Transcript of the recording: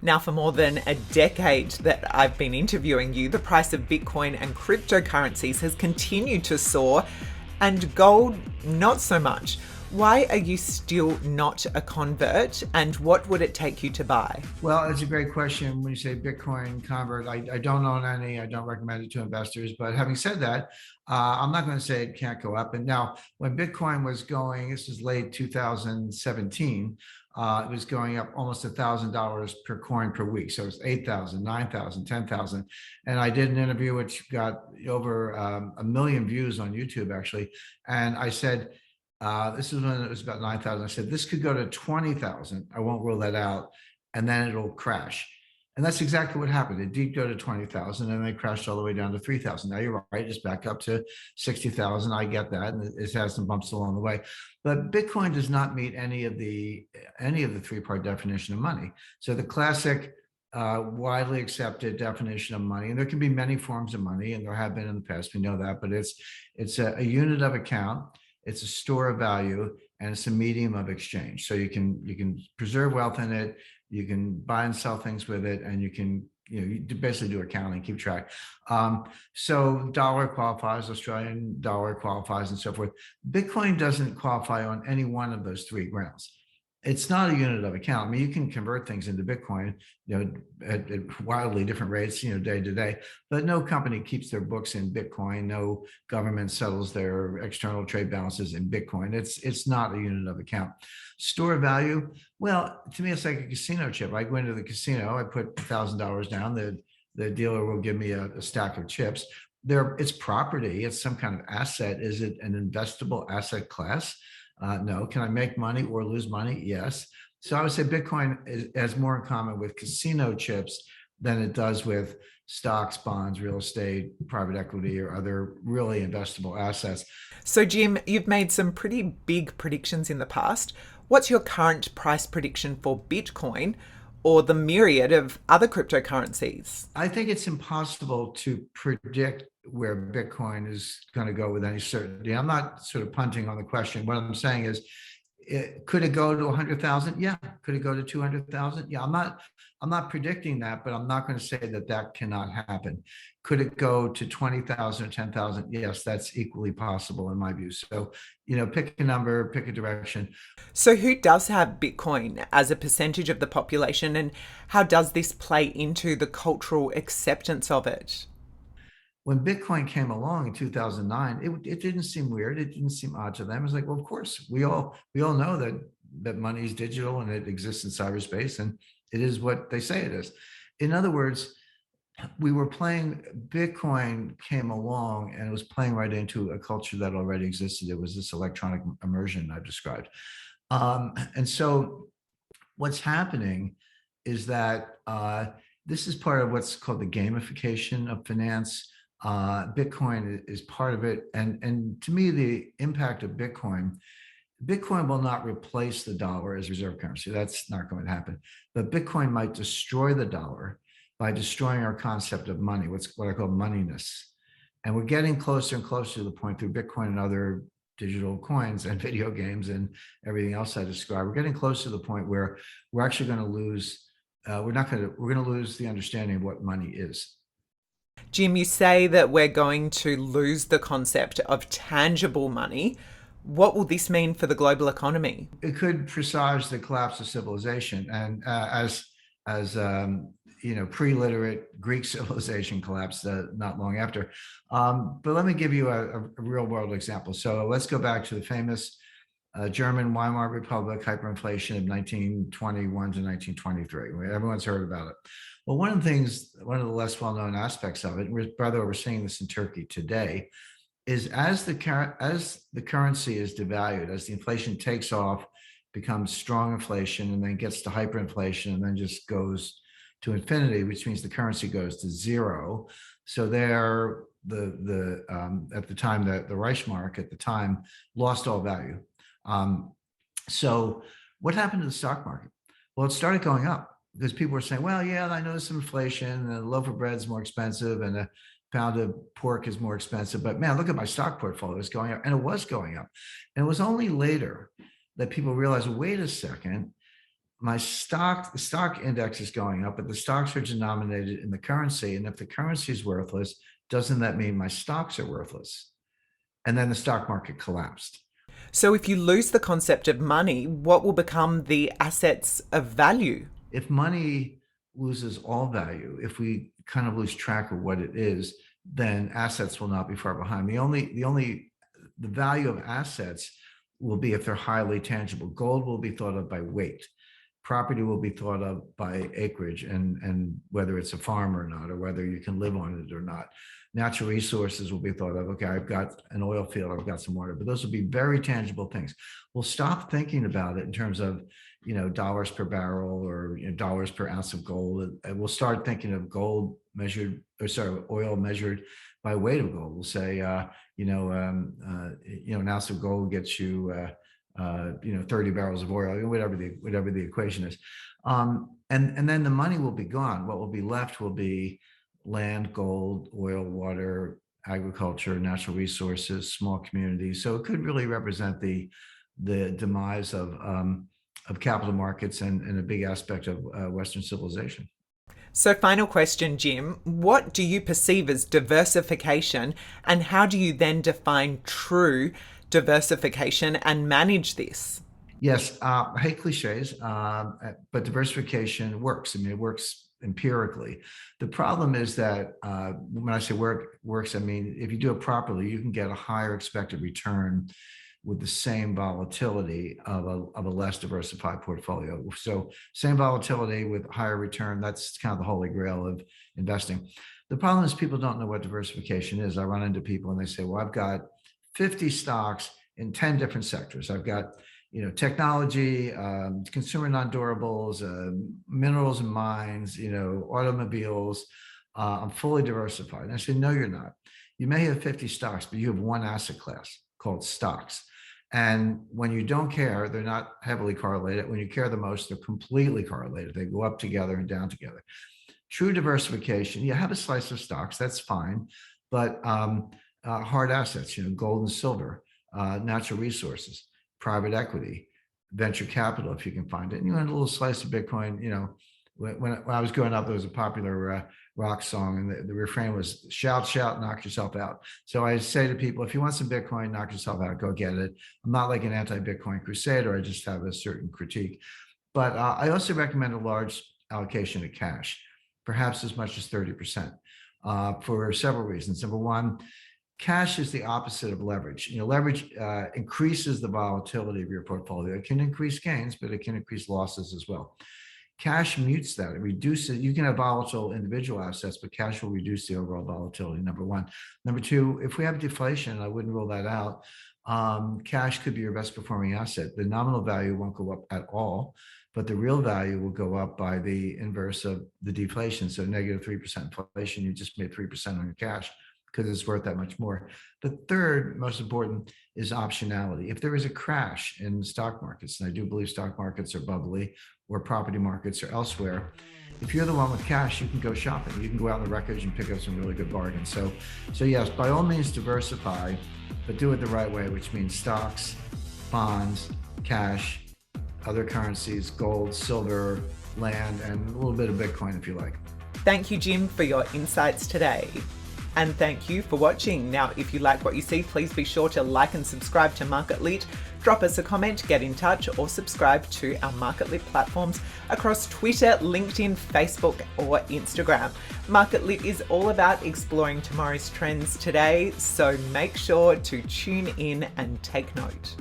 Now, for more than a decade that I've been interviewing you, the price of Bitcoin and cryptocurrencies has continued to soar, and gold not so much. Why are you still not a convert, and what would it take you to buy? Well, it's a great question. When you say Bitcoin convert, I don't own any. I don't recommend it to investors. But having said that, I'm not going to say it can't go up. And now, when Bitcoin was going, this is late 2017, it was going up almost $1,000 per coin per week. So it was 8,000, 9,000, 10,000. And I did an interview which got over a million views on YouTube, actually. And I said, this is when it was about 9,000. I said, this could go to 20,000. I won't rule that out. And then it'll crash. And that's exactly what happened. It did go to 20,000 and they crashed all the way down to 3,000. Now you're right, it's back up to 60,000. I get that. And it has some bumps along the way. But Bitcoin does not meet any of the three-part definition of money. So the classic widely accepted definition of money, and there can be many forms of money, and there have been in the past, we know that, but it's a unit of account, it's a store of value, and it's a medium of exchange. So you can preserve wealth in it, you can buy and sell things with it, and you basically do accounting, keep track. So dollar qualifies, Australian dollar qualifies, and so forth. Bitcoin doesn't qualify on any one of those three grounds. It's not a unit of account. I mean, you can convert things into Bitcoin, at wildly different rates, day to day, but no company keeps their books in Bitcoin. No government settles their external trade balances in Bitcoin. It's not a unit of account. Store value. Well, to me, it's like a casino chip. I go into the casino, I put $1,000 down. The dealer will give me a stack of chips. It's property. It's some kind of asset. Is it an investable asset class? No. Can I make money or lose money? Yes. So I would say Bitcoin has more in common with casino chips than it does with stocks, bonds, real estate, private equity, or other really investable assets. So, Jim, you've made some pretty big predictions in the past. What's your current price prediction for Bitcoin or the myriad of other cryptocurrencies? I think it's impossible to predict where Bitcoin is going to go with any certainty. I'm not sort of punting on the question. What I'm saying is, could it go to 100,000? Yeah. Could it go to 200,000? Yeah. I'm not predicting that, but I'm not going to say that cannot happen. Could it go to 20,000 or 10,000? Yes, that's equally possible in my view. So, pick a number, pick a direction. So, who does have Bitcoin as a percentage of the population, and how does this play into the cultural acceptance of it? When Bitcoin came along in 2009, it didn't seem weird. It didn't seem odd to them. It was like, well, of course, we all know that money is digital and it exists in cyberspace, and it is what they say it is. In other words, Bitcoin came along and it was playing right into a culture that already existed. It was this electronic immersion I've described. And so what's happening is that this is part of what's called the gamification of finance. Bitcoin is part of it. And to me, the impact of Bitcoin will not replace the dollar as reserve currency. That's not going to happen. But Bitcoin might destroy the dollar by destroying our concept of money, what I call moneyness. And we're getting closer and closer to the point through Bitcoin and other digital coins and video games and everything else I described. We're getting close to the point where we're actually going to lose. We're going to lose the understanding of what money is. Jim, you say that we're going to lose the concept of tangible money. What will this mean for the global economy? It could presage the collapse of civilization, and pre-literate Greek civilization collapsed not long after. But let me give you a real world example. So let's go back to the famous German Weimar Republic hyperinflation of 1921 to 1923. Everyone's heard about it. Well, one of the less well-known aspects of it, by the way, we're seeing this in Turkey today, is as the currency is devalued, as the inflation takes off, becomes strong inflation, and then gets to hyperinflation, and then just goes to infinity, which means the currency goes to zero. So there, at the time, the Reichsmark at the time lost all value. So what happened to the stock market? Well, it started going up because people were saying, well, yeah, I know there's some inflation, and a loaf of bread is more expensive, and a pound of pork is more expensive. But man, look at my stock portfolio. It's going up. And it was going up. And it was only later that people realized, wait a second, the stock index is going up, but the stocks are denominated in the currency. And if the currency is worthless, doesn't that mean my stocks are worthless? And then the stock market collapsed. So if you lose the concept of money, what will become the assets of value? If money loses all value, if we kind of lose track of what it is, then assets will not be far behind. The value of assets will be if they're highly tangible. Gold will be thought of by weight. Property will be thought of by acreage and whether it's a farm or not, or whether you can live on it or not. Natural resources will be thought of, okay, I've got an oil field, I've got some water, but those will be very tangible things. We'll stop thinking about it in terms of, dollars per barrel or dollars per ounce of gold. And we'll start thinking of oil measured by weight of gold. We'll say, an ounce of gold gets you, 30 barrels of oil, whatever the equation is. And then the money will be gone. What will be left will be land, gold, oil, water, agriculture, natural resources, small communities. So it could really represent the demise of capital markets and a big aspect of Western civilization. So final question, Jim, what do you perceive as diversification, and how do you then define true diversification and manage this? Yes, I hate cliches, but diversification works. I mean, it works empirically. The problem is that when I say works, I mean, if you do it properly, you can get a higher expected return with the same volatility of a less diversified portfolio. So same volatility with higher return, that's kind of the holy grail of investing. The problem is people don't know what diversification is. I run into people and they say, well, I've got 50 stocks in 10 different sectors. I've got technology, consumer non-durables, minerals and mines, automobiles. I'm fully diversified. And I say, no, you're not. You may have 50 stocks, but you have one asset class called stocks. And when you don't care, they're not heavily correlated. When you care the most, they're completely correlated. They go up together and down together. True diversification, you have a slice of stocks, that's fine. But hard assets, gold and silver, natural resources, private equity, venture capital, if you can find it. And a little slice of Bitcoin. When I was growing up, there was a popular rock song, and the refrain was "Shout, shout, knock yourself out." So I say to people, if you want some Bitcoin, knock yourself out, go get it. I'm not like an anti-Bitcoin crusader. I just have a certain critique. But I also recommend a large allocation of cash, perhaps as much as 30%, for several reasons. Number one, cash is the opposite of leverage. Leverage increases the volatility of your portfolio. It can increase gains, but it can increase losses as well. Cash mutes that. It reduces. You can have volatile individual assets, but cash will reduce the overall volatility. Number one. Number two, if we have deflation, I wouldn't rule that out. Cash could be your best performing asset. The nominal value won't go up at all, but the real value will go up by the inverse of the deflation. So negative 3% inflation, you just made 3% on your cash because it's worth that much more. The third most important is optionality. If there is a crash in the stock markets, and I do believe stock markets are bubbly, or property markets or elsewhere, if you're the one with cash, you can go shopping. You can go out in the Rickards and pick up some really good bargains. So yes, by all means diversify, but do it the right way, which means stocks, bonds, cash, other currencies, gold, silver, land, and a little bit of Bitcoin if you like. Thank you, Jim, for your insights today. And thank you for watching. Now, if you like what you see, please be sure to like and subscribe to MarketLit. Drop us a comment, get in touch, or subscribe to our MarketLit platforms across Twitter, LinkedIn, Facebook, or Instagram. MarketLit is all about exploring tomorrow's trends today, so make sure to tune in and take note.